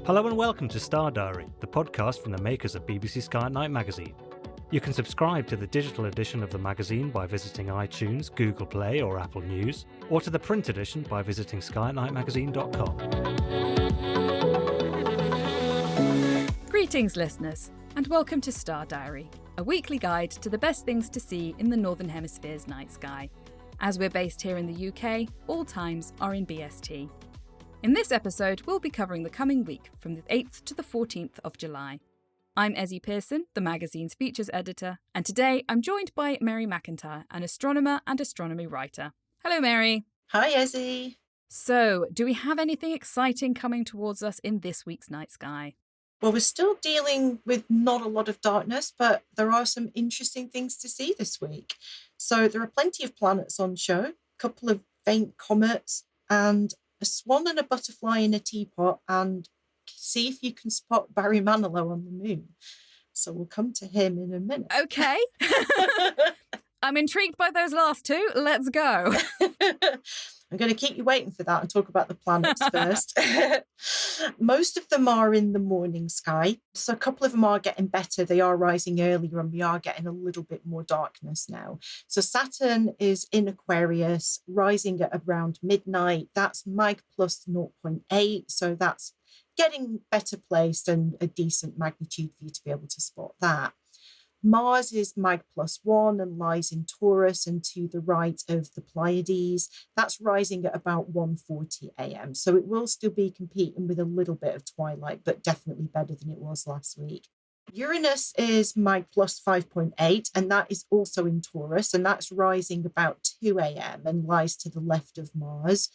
Hello and welcome to Star Diary, the podcast from the makers of BBC Sky at Night magazine. You can subscribe to the digital edition of the magazine by visiting iTunes, Google Play or Apple News, or to the print edition by visiting skyatnightmagazine.com. Greetings, listeners, and welcome to Star Diary, a weekly guide to the best things to see in the Northern Hemisphere's night sky. As we're based here in the UK, all times are in BST. In this episode, we'll be covering the coming week from the 8th to the 14th of July. I'm Ezzy Pearson, the magazine's features editor, and today I'm joined by Mary McIntyre, an astronomer and astronomy writer. Hello, Mary. Hi, Ezzy. So, do we have anything exciting coming towards us in this week's night sky? Well, we're still dealing with not a lot of darkness, but there are some interesting things to see this week. So there are plenty of planets on show, a couple of faint comets, and a swan and a butterfly in a teapot, and see if you can spot Barry Manilow on the moon. So we'll come to him in a minute. Okay. I'm intrigued by those last two. Let's go. I'm going to keep you waiting for that and talk about the planets first. Most of them are in the morning sky. So a couple of them are getting better. They are rising earlier and we are getting a little bit more darkness now. So Saturn is in Aquarius, rising at around midnight. That's mag plus 0.8. So that's getting better placed and a decent magnitude for you to be able to spot that. Mars is mag plus 1 and lies in Taurus and to the right of the Pleiades. That's rising at about 1:40 a.m. So it will still be competing with a little bit of twilight, but definitely better than it was last week. Uranus is mag plus 5.8, and that is also in Taurus, and that's rising about 2 a.m. and lies to the left of Mars.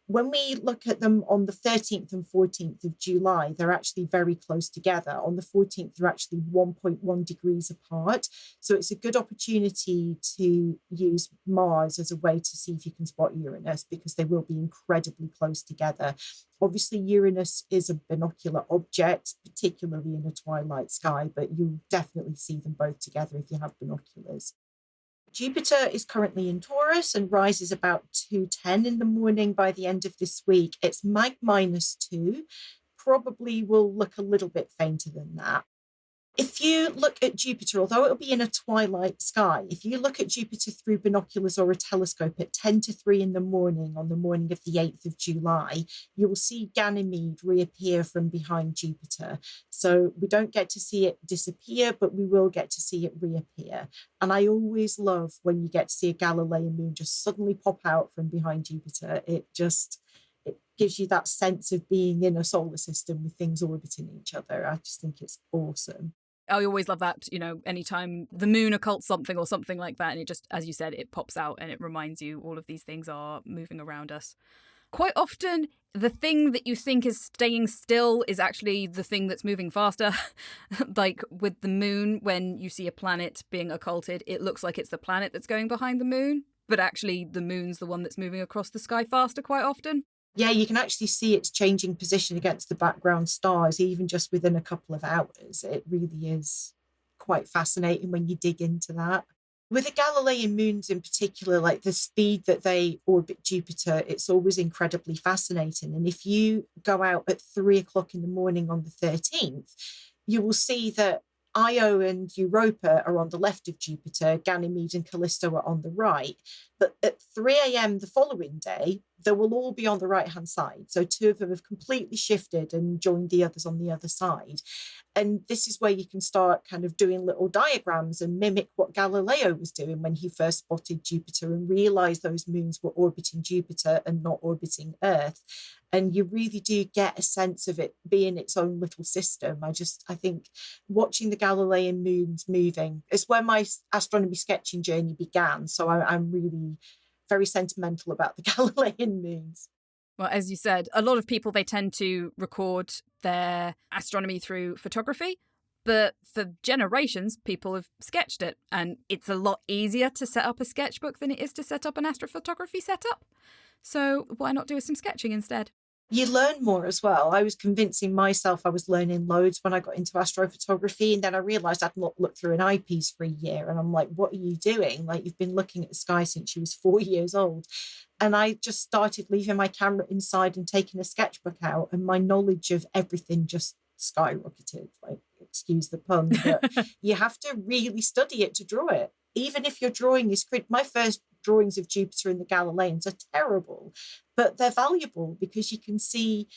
When we look at them on the 13th and 14th of July, they're actually very close together. On the 14th, they're actually 1.1 degrees apart. So it's a good opportunity to use Mars as a way to see if you can spot Uranus, because they will be incredibly close together. Obviously, Uranus is a binocular object, particularly in a twilight sky, but you'll definitely see them both together if you have binoculars. Jupiter is currently in Taurus and rises about 2:10 in the morning. By the end of this week, it's mag minus 2, probably will look a little bit fainter than that. If you look at Jupiter, although it'll be in a twilight sky, if you look at Jupiter through binoculars or a telescope at 10 to 3 in the morning on the morning of the 8th of July, you will see Ganymede reappear from behind Jupiter. So we don't get to see it disappear, but we will get to see it reappear. And I always love when you get to see a Galilean moon just suddenly pop out from behind Jupiter. It gives you that sense of being in a solar system with things orbiting each other. I just think it's awesome. I always love that, anytime the moon occults something or something like that, and it just, as you said, it pops out and it reminds you all of these things are moving around us. Quite often, the thing that you think is staying still is actually the thing that's moving faster. Like with the moon, when you see a planet being occulted, it looks like it's the planet that's going behind the moon, but actually the moon's the one that's moving across the sky faster quite often. Yeah, you can actually see it's changing position against the background stars, even just within a couple of hours. It really is quite fascinating when you dig into that. With the Galilean moons in particular, like the speed that they orbit Jupiter, it's always incredibly fascinating. And if you go out at 3 o'clock in the morning on the 13th, you will see that Io and Europa are on the left of Jupiter, Ganymede and Callisto are on the right. But at 3 a.m. the following day, they will all be on the right-hand side. So two of them have completely shifted and joined the others on the other side. And this is where you can start kind of doing little diagrams and mimic what Galileo was doing when he first spotted Jupiter and realized those moons were orbiting Jupiter and not orbiting Earth. And you really do get a sense of it being its own little system. I think watching the Galilean moons moving is where my astronomy sketching journey began. So I'm really very sentimental about the Galilean moons. Well, as you said, a lot of people, they tend to record their astronomy through photography. But for generations, people have sketched it. And it's a lot easier to set up a sketchbook than it is to set up an astrophotography setup. So why not do some sketching instead? You learn more as well. I was convincing myself I was learning loads when I got into astrophotography. And then I realized I'd not looked through an eyepiece for a year. And I'm like, what are you doing? Like, you've been looking at the sky since you was 4 years old. And I just started leaving my camera inside and taking a sketchbook out. And my knowledge of everything just skyrocketed. Like, excuse the pun, but you have to really study it to draw it. Even if your drawing is my first drawings of Jupiter and the Galileans are terrible, but they're valuable because you can see,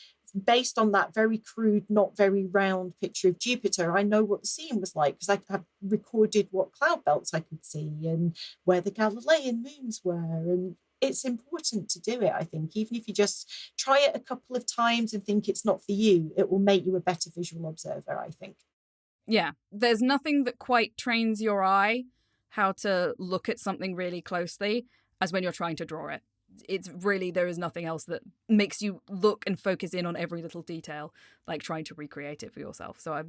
based on that very crude, not very round picture of Jupiter, I know what the scene was like because I have recorded what cloud belts I could see and where the Galilean moons were. And it's important to do it, I think. Even if you just try it a couple of times and think it's not for you, it will make you a better visual observer, I think. Yeah, there's nothing that quite trains your eye how to look at something really closely as when you're trying to draw it. It's really, there is nothing else that makes you look and focus in on every little detail, like trying to recreate it for yourself. So I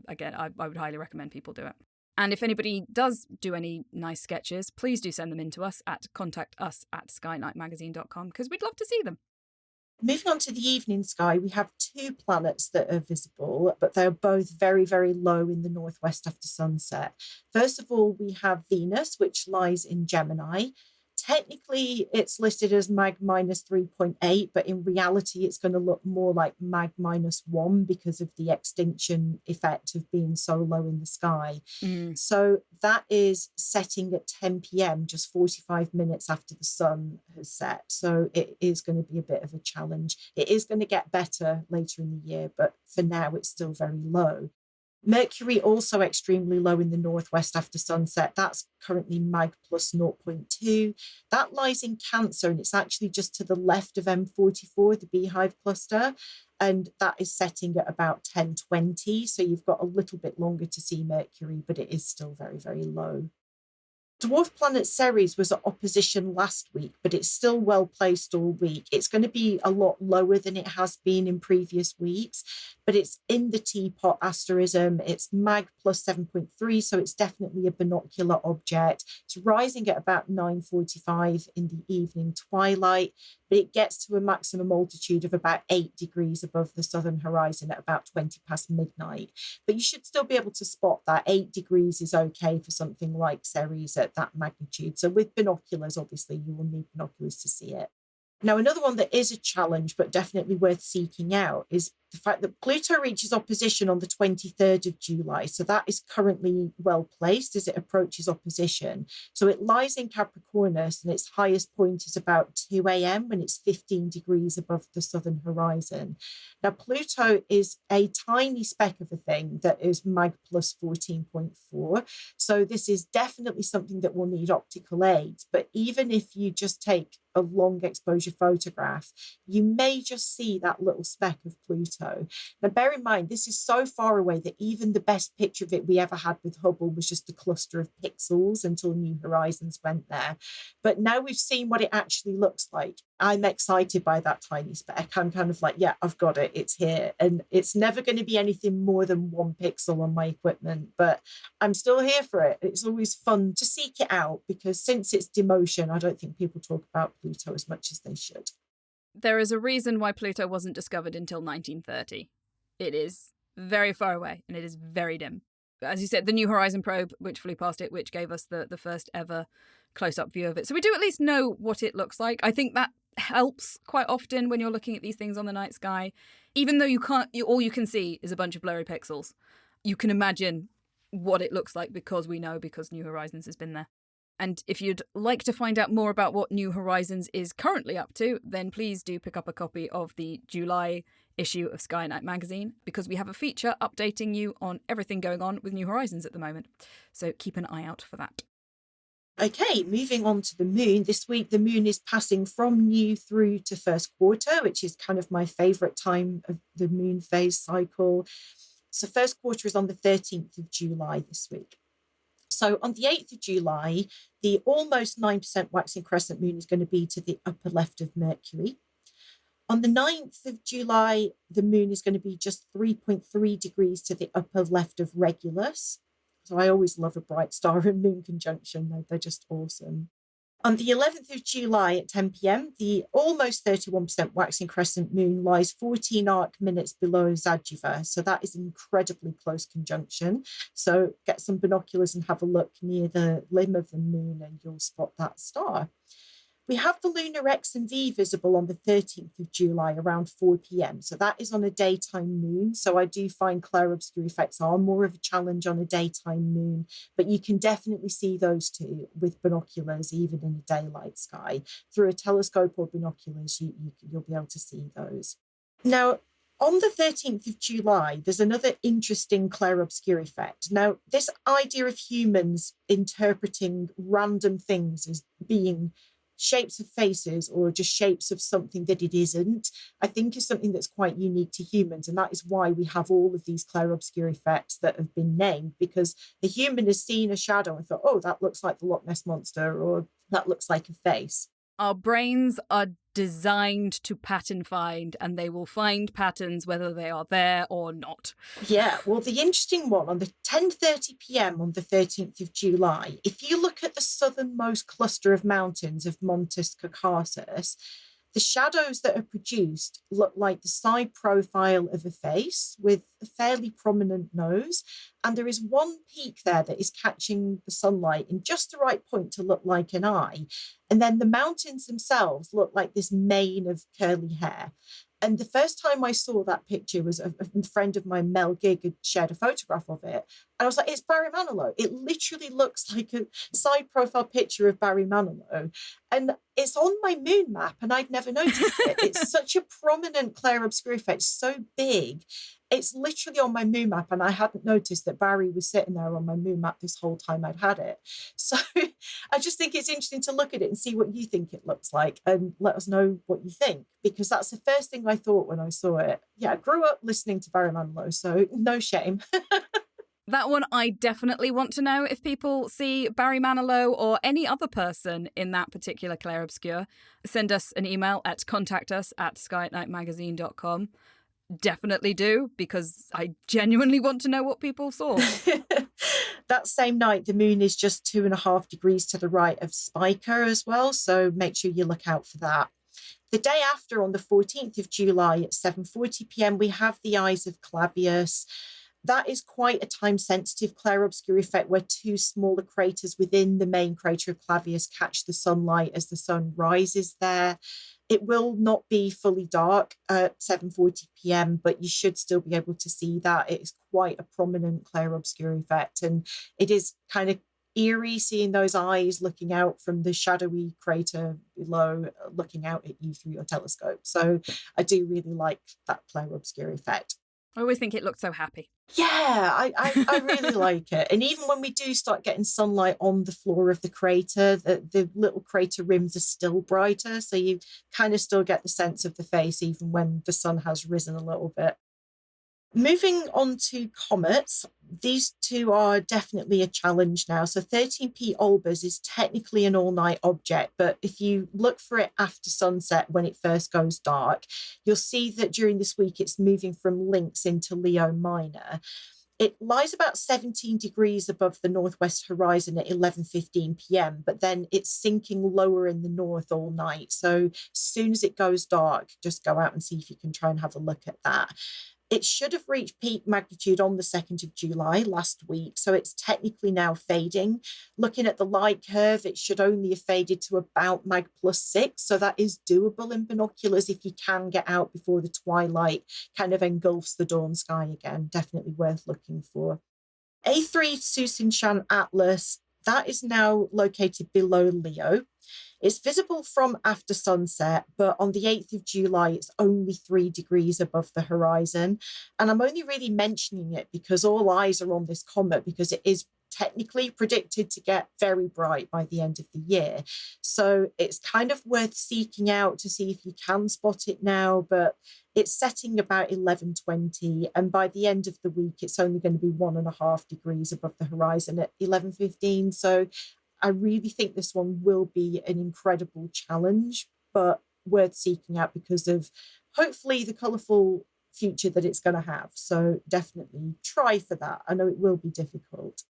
would highly recommend people do it. And if anybody does do any nice sketches, please do send them in to us at contact@skynightmagazine.com because we'd love to see them. Moving on to the evening sky, we have two planets that are visible, but they're both very, very low in the northwest after sunset. First of all, we have Venus, which lies in Gemini. Technically, it's listed as mag minus 3.8, but in reality, it's going to look more like mag minus 1 because of the extinction effect of being so low in the sky. So that is setting at 10 p.m., just 45 minutes after the sun has set. So it is going to be a bit of a challenge. It is going to get better later in the year, but for now, it's still very low. Mercury also extremely low in the northwest after sunset. That's currently mag plus 0.2. That lies in Cancer, and it's actually just to the left of M44, the Beehive cluster, and that is setting at about 10:20. So you've got a little bit longer to see Mercury, but it is still very, very low. Dwarf planet Ceres was at opposition last week, but it's still well placed all week. It's going to be a lot lower than it has been in previous weeks, but it's in the Teapot asterism. It's mag plus 7.3, so it's definitely a binocular object. It's rising at about 9:45 in the evening twilight, but it gets to a maximum altitude of about 8 degrees above the southern horizon at about 20 past midnight. But you should still be able to spot that. 8 degrees is okay for something like Ceres at that magnitude. So with binoculars, obviously, you will need binoculars to see it. Now, another one that is a challenge, but definitely worth seeking out, is the fact that Pluto reaches opposition on the 23rd of July. So that is currently well placed as it approaches opposition. So it lies in Capricornus, and its highest point is about 2 a.m. when it's 15 degrees above the southern horizon. Now, Pluto is a tiny speck of a thing that is mag plus 14.4. So this is definitely something that will need optical aids. But even if you just take a long exposure photograph, you may just see that little speck of Pluto. Now, bear in mind, this is so far away that even the best picture of it we ever had with Hubble was just a cluster of pixels until New Horizons went there. But now we've seen what it actually looks like. I'm excited by that tiny speck. I'm kind of like, yeah, I've got it. It's here. And it's never going to be anything more than 1 pixel on my equipment, but I'm still here for it. It's always fun to seek it out because since its demotion, I don't think people talk about Pluto as much as they should. There is a reason why Pluto wasn't discovered until 1930. It is very far away and it is very dim. As you said, the New Horizon probe, which flew past it, which gave us the first ever close-up view of it. So we do at least know what it looks like. I think that helps quite often when you're looking at these things on the night sky. Even though all you can see is a bunch of blurry pixels, you can imagine what it looks like because New Horizons has been there. And if you'd like to find out more about what New Horizons is currently up to, then please do pick up a copy of the July issue of Sky Night magazine, because we have a feature updating you on everything going on with New Horizons at the moment. So keep an eye out for that. Okay, moving on to the moon. This week, the moon is passing from new through to first quarter, which is kind of my favourite time of the moon phase cycle. So first quarter is on the 13th of July this week. So on the 8th of July, the almost 9% waxing crescent moon is going to be to the upper left of Mercury. On the 9th of July, the moon is going to be just 3.3 degrees to the upper left of Regulus. So I always love a bright star and moon conjunction. They're just awesome. On the 11th of July at 10 p.m., the almost 31% waxing crescent moon lies 14 arc minutes below Sagitta. So that is an incredibly close conjunction. So get some binoculars and have a look near the limb of the moon and you'll spot that star. We have the lunar X and V visible on the 13th of July around 4 p.m. So that is on a daytime moon. So I do find clair-obscur effects are more of a challenge on a daytime moon, but you can definitely see those two with binoculars, even in a daylight sky. Through a telescope or binoculars, you'll be able to see those. Now, on the 13th of July, there's another interesting clair-obscur effect. Now, this idea of humans interpreting random things as being shapes of faces or just shapes of something that it isn't, I think is something that's quite unique to humans. And that is why we have all of these clair-obscur effects that have been named, because the human has seen a shadow and thought, oh, that looks like the Loch Ness Monster, or that looks like a face. Our brains are designed to pattern find, and they will find patterns whether they are there or not. Yeah, well, the interesting one, on the 10:30 p.m. on the 13th of July, if you look at the southernmost cluster of mountains of Montes Caucasus, the shadows that are produced look like the side profile of a face with a fairly prominent nose. And there is one peak there that is catching the sunlight in just the right point to look like an eye. And then the mountains themselves look like this mane of curly hair. And the first time I saw that picture was a friend of mine, Mel Gigg, had shared a photograph of it. And I was like, it's Barry Manilow. It literally looks like a side profile picture of Barry Manilow. And it's on my moon map and I'd never noticed it. It's such a prominent clair-obscur effect, so big. It's literally on my moon map and I hadn't noticed that Barry was sitting there on my moon map this whole time I'd had it. So I just think it's interesting to look at it and see what you think it looks like and let us know what you think, because that's the first thing I thought when I saw it. Yeah, I grew up listening to Barry Manilow, so no shame. That one, I definitely want to know if people see Barry Manilow or any other person in that particular clair-obscur. Send us an email at contact@skyatnightmagazine.com. Definitely do, because I genuinely want to know what people saw. That same night, the moon is just 2.5 degrees to the right of Spica as well, so make sure you look out for that. The day after, on the 14th of July at 7:40 p.m, we have the eyes of Clavius. That is quite a time-sensitive clair-obscur effect where two smaller craters within the main crater of Clavius catch the sunlight as the sun rises there. It will not be fully dark at 7:40 p.m, but you should still be able to see that. It is quite a prominent clair-obscur effect, and it is kind of eerie seeing those eyes looking out from the shadowy crater below, looking out at you through your telescope. So I do really like that clair-obscur effect. I always think it looks so happy. Yeah, I really like it. And even when we do start getting sunlight on the floor of the crater, the little crater rims are still brighter. So you kind of still get the sense of the face, even when the sun has risen a little bit. Moving on to comets, these two are definitely a challenge now. So 13P Olbers is technically an all-night object, but if you look for it after sunset when it first goes dark, you'll see that during this week it's moving from Lynx into Leo Minor. It lies about 17 degrees above the northwest horizon at 11:15 p.m, but then it's sinking lower in the north all night. So as soon as it goes dark, just go out and see if you can try and have a look at that. It should have reached peak magnitude on the 2nd of July last week, so it's technically now fading. Looking at the light curve, it should only have faded to about mag +6, so that is doable in binoculars if you can get out before the twilight kind of engulfs the dawn sky again. Definitely worth looking for. A3 Susinshan Atlas, that is now located below Leo. It's visible from after sunset, but on the 8th of July, it's only 3 degrees above the horizon. And I'm only really mentioning it because all eyes are on this comet, because it is technically predicted to get very bright by the end of the year. So it's kind of worth seeking out to see if you can spot it now, but it's setting about 11:20. And by the end of the week, it's only going to be 1.5 degrees above the horizon at 11:15. So I really think this one will be an incredible challenge, but worth seeking out because of hopefully the colourful future that it's going to have. So definitely try for that. I know it will be difficult.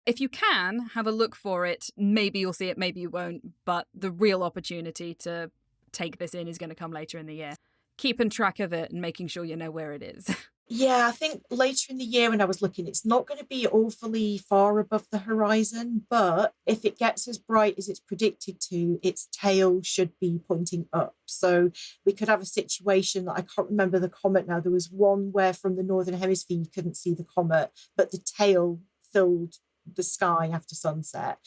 If you can, have a look for it. Maybe you'll see it, maybe you won't. But the real opportunity to take this in is going to come later in the year. Keeping track of it and making sure you know where it is. Yeah, I think later in the year when I was looking, it's not going to be awfully far above the horizon, but if it gets as bright as it's predicted to, its tail should be pointing up. So we could have a situation that I can't remember the comet now. There was one where from the Northern Hemisphere you couldn't see the comet, but the tail filled the sky after sunset.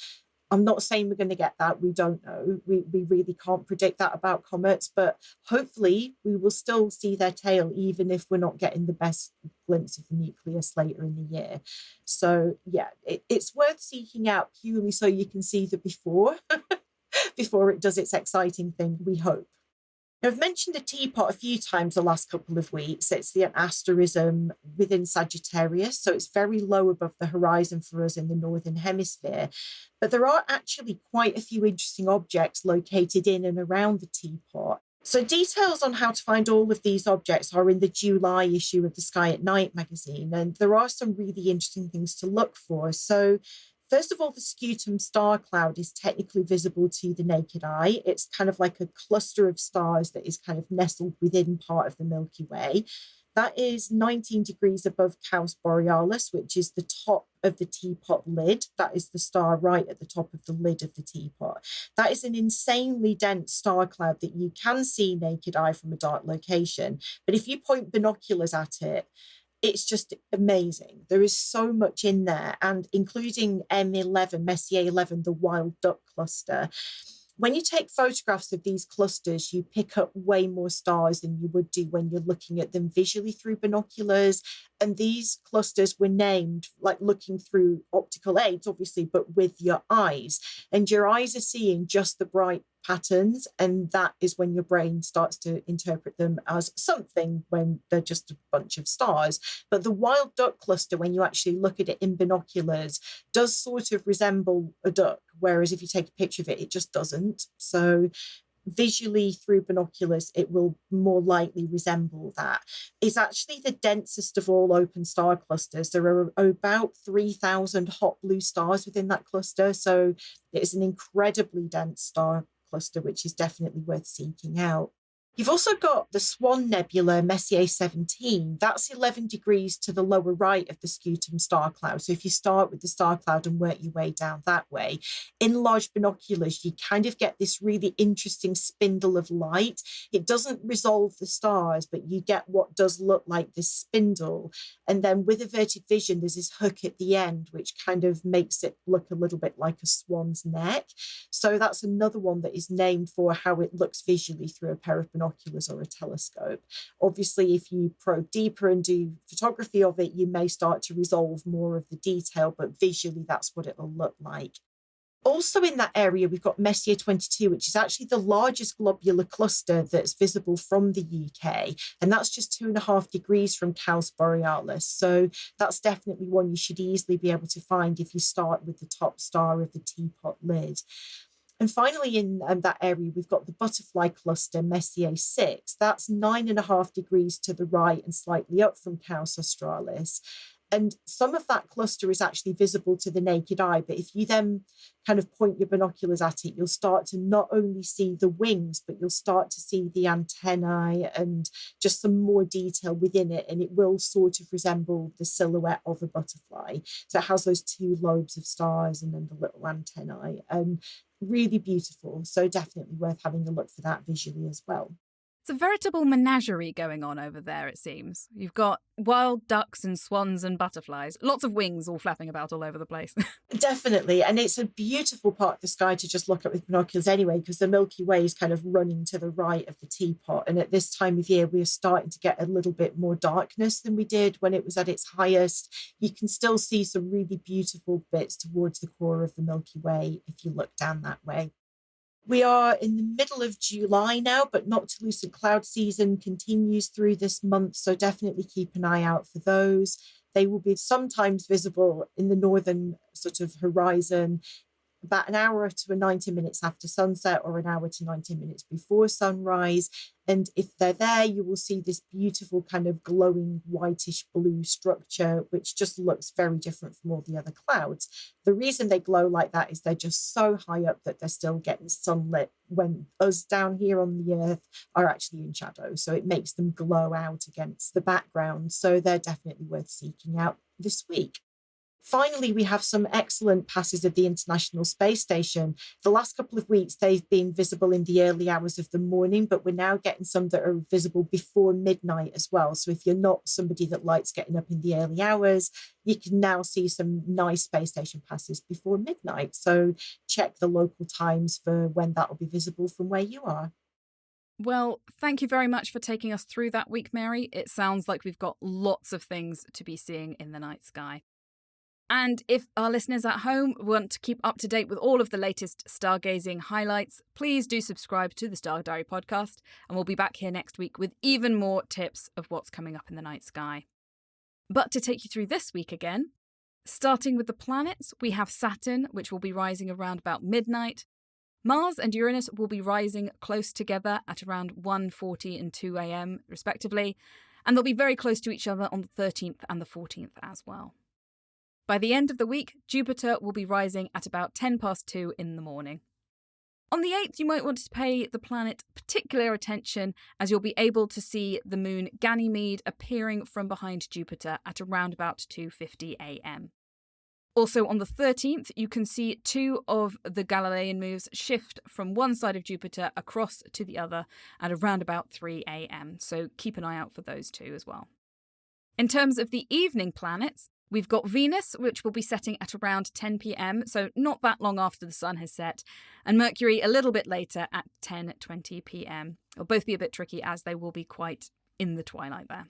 I'm not saying we're going to get that. We don't know. We really can't predict that about comets, but hopefully we will still see their tail, even if we're not getting the best glimpse of the nucleus later in the year. So yeah, it's worth seeking out purely so you can see the before, before it does its exciting thing, we hope. Now, I've mentioned the Teapot a few times the last couple of weeks. It's the asterism within Sagittarius, so it's very low above the horizon for us in the Northern Hemisphere. But there are actually quite a few interesting objects located in and around the Teapot. So details on how to find all of these objects are in the July issue of the Sky at Night magazine, and there are some really interesting things to look for. So first of all, the scutum star cloud is technically visible to the naked eye. It's kind of like a cluster of stars that is kind of nestled within part of the Milky Way. That is 19 degrees above Caus Borealis, which is the top of the teapot lid. That is the star right at the top of the lid of the teapot. That is an insanely dense star cloud that you can see naked eye from a dark location. But if you point binoculars at it, it's just amazing. There is so much in there, and including M11, Messier 11, the wild duck cluster. When you take photographs of these clusters, you pick up way more stars than you would do when you're looking at them visually through binoculars. And these clusters were named like looking through optical aids, obviously, but with your eyes. And your eyes are seeing just the bright patterns. And that is when your brain starts to interpret them as something when they're just a bunch of stars. But the wild duck cluster, when you actually look at it in binoculars, does sort of resemble a duck. Whereas if you take a picture of it, it just doesn't. So visually through binoculars, it will more likely resemble that. It's actually the densest of all open star clusters. There are about 3,000 hot blue stars within that cluster. So it is an incredibly dense star cluster, which is definitely worth seeking out. You've also got the Swan Nebula, Messier 17. That's 11 degrees to the lower right of the scutum star cloud. So if you start with the star cloud and work your way down that way, in large binoculars, you kind of get this really interesting spindle of light. It doesn't resolve the stars, but you get what does look like this spindle. And then with averted vision, there's this hook at the end, which kind of makes it look a little bit like a swan's neck. So that's another one that is named for how it looks visually through a pair of binoculars or a telescope. Obviously, if you probe deeper and do photography of it, you may start to resolve more of the detail, but visually that's what it'll look like. Also in that area, we've got Messier 22, which is actually the largest globular cluster that's visible from the UK. And that's just 2.5 degrees from Caus Borealis. So that's definitely one you should easily be able to find if you start with the top star of the teapot lid. And finally, in that area, we've got the butterfly cluster, Messier 6. That's 9.5 degrees to the right and slightly up from Caus Australis. And some of that cluster is actually visible to the naked eye. But if you then kind of point your binoculars at it, you'll start to not only see the wings, but you'll start to see the antennae and just some more detail within it. And it will sort of resemble the silhouette of a butterfly. So it has those two lobes of stars and then the little antennae. And really beautiful. So definitely worth having a look for that visually as well. It's a veritable menagerie going on over there, it seems. You've got wild ducks and swans and butterflies. Lots of wings all flapping about all over the place. Definitely. And it's a beautiful part of the sky to just look at with binoculars anyway, because the Milky Way is kind of running to the right of the teapot. And at this time of year, we're starting to get a little bit more darkness than we did when it was at its highest. You can still see some really beautiful bits towards the core of the Milky Way if you look down that way. We are in the middle of July now, but noctilucent cloud season continues through this month, so definitely keep an eye out for those. They will be sometimes visible in the northern sort of horizon, about an hour to 90 minutes after sunset or an hour to 90 minutes before sunrise. And if they're there, you will see this beautiful kind of glowing whitish blue structure, which just looks very different from all the other clouds. The reason they glow like that is they're just so high up that they're still getting sunlit when us down here on the Earth are actually in shadow. So it makes them glow out against the background. So they're definitely worth seeking out this week. Finally, we have some excellent passes of the International Space Station. The last couple of weeks, they've been visible in the early hours of the morning, but we're now getting some that are visible before midnight as well. So if you're not somebody that likes getting up in the early hours, you can now see some nice space station passes before midnight. So check the local times for when that will be visible from where you are. Well, thank you very much for taking us through that week, Mary. It sounds like we've got lots of things to be seeing in the night sky. And if our listeners at home want to keep up to date with all of the latest stargazing highlights, please do subscribe to the Star Diary podcast, and we'll be back here next week with even more tips of what's coming up in the night sky. But to take you through this week again, starting with the planets, we have Saturn, which will be rising around about midnight. Mars and Uranus will be rising close together at around 1:40 and 2 a.m. respectively, and they'll be very close to each other on the 13th and the 14th as well. By the end of the week, Jupiter will be rising at about 2:10 in the morning. On the 8th, you might want to pay the planet particular attention, as you'll be able to see the moon Ganymede appearing from behind Jupiter at around about 2:50 a.m. Also on the 13th, you can see two of the Galilean moves shift from one side of Jupiter across to the other at around about 3 a.m. So keep an eye out for those two as well. In terms of the evening planets, we've got Venus, which will be setting at around 10 p.m, so not that long after the sun has set, and Mercury a little bit later at 10:20 p.m. They'll both be a bit tricky as they will be quite in the twilight there.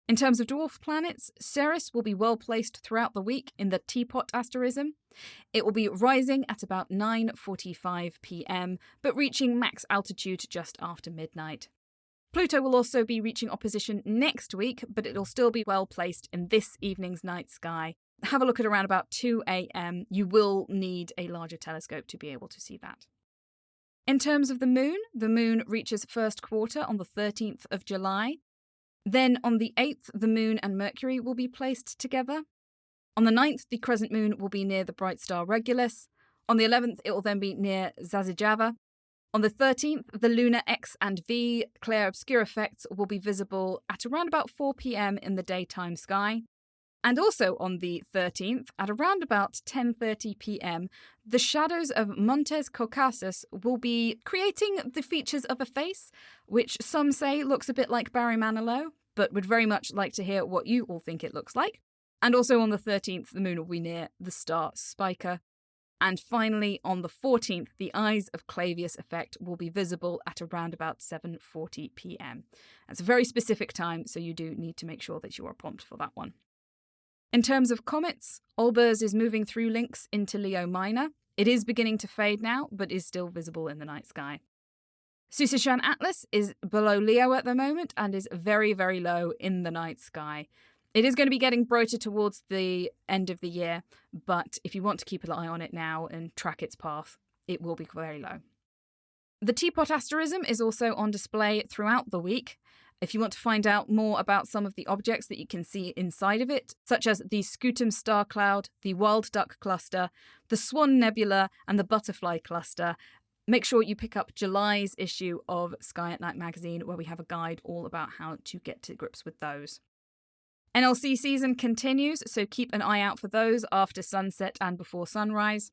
In terms of dwarf planets, Ceres will be well placed throughout the week in the Teapot asterism. It will be rising at about 9:45 p.m, but reaching max altitude just after midnight. Pluto will also be reaching opposition next week, but it'll still be well placed in this evening's night sky. Have a look at around about 2 a.m. You will need a larger telescope to be able to see that. In terms of the moon reaches first quarter on the 13th of July. Then on the 8th, the moon and Mercury will be placed together. On the 9th, the crescent moon will be near the bright star Regulus. On the 11th, it will then be near Zazijava. On the 13th, the lunar X and V clair obscure effects will be visible at around about 4 p.m. in the daytime sky. And also on the 13th, at around about 10:30 p.m, the shadows of Montes Caucasus will be creating the features of a face, which some say looks a bit like Barry Manilow, but would very much like to hear what you all think it looks like. And also on the 13th, the moon will be near the star Spica. And finally, on the 14th, the Eyes of Clavius effect will be visible at around about 7:40 p.m. That's a very specific time, so you do need to make sure that you are prompt for that one. In terms of comets, Olbers is moving through links into Leo Minor. It is beginning to fade now, but is still visible in the night sky. Susishan Atlas is below Leo at the moment and is very, very low in the night sky. It is going to be getting brighter towards the end of the year, but if you want to keep an eye on it now and track its path, it will be very low. The Teapot asterism is also on display throughout the week. If you want to find out more about some of the objects that you can see inside of it, such as the Scutum star cloud, the Wild Duck cluster, the Swan Nebula, and the Butterfly cluster, make sure you pick up July's issue of Sky at Night magazine, where we have a guide all about how to get to grips with those. NLC season continues, so keep an eye out for those after sunset and before sunrise.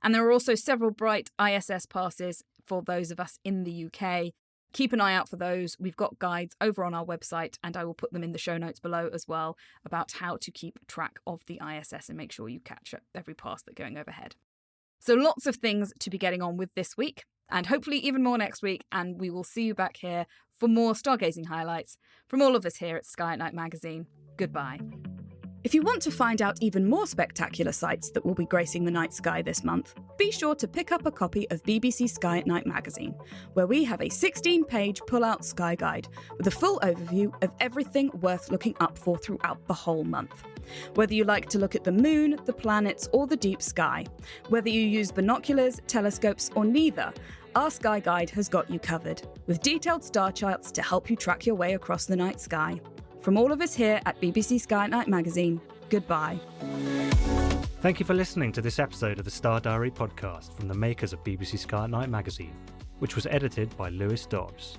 And there are also several bright ISS passes for those of us in the UK. Keep an eye out for those. We've got guides over on our website, and I will put them in the show notes below as well about how to keep track of the ISS and make sure you catch up every pass that's going overhead. So lots of things to be getting on with this week, and hopefully even more next week, and we will see you back here for more stargazing highlights from all of us here at Sky at Night magazine. Goodbye. If you want to find out even more spectacular sights that will be gracing the night sky this month, be sure to pick up a copy of BBC Sky at Night magazine, where we have a 16-page pull-out sky guide with a full overview of everything worth looking up for throughout the whole month. Whether you like to look at the moon, the planets, or the deep sky, whether you use binoculars, telescopes, or neither, our Sky Guide has got you covered, with detailed star charts to help you track your way across the night sky. From all of us here at BBC Sky at Night magazine, goodbye. Thank you for listening to this episode of the Star Diary podcast from the makers of BBC Sky at Night magazine, which was edited by Lewis Dobbs.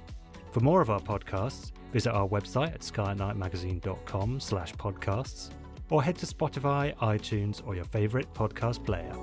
For more of our podcasts, visit our website at skyatnightmagazine.com/podcasts or head to Spotify, iTunes, or your favourite podcast player.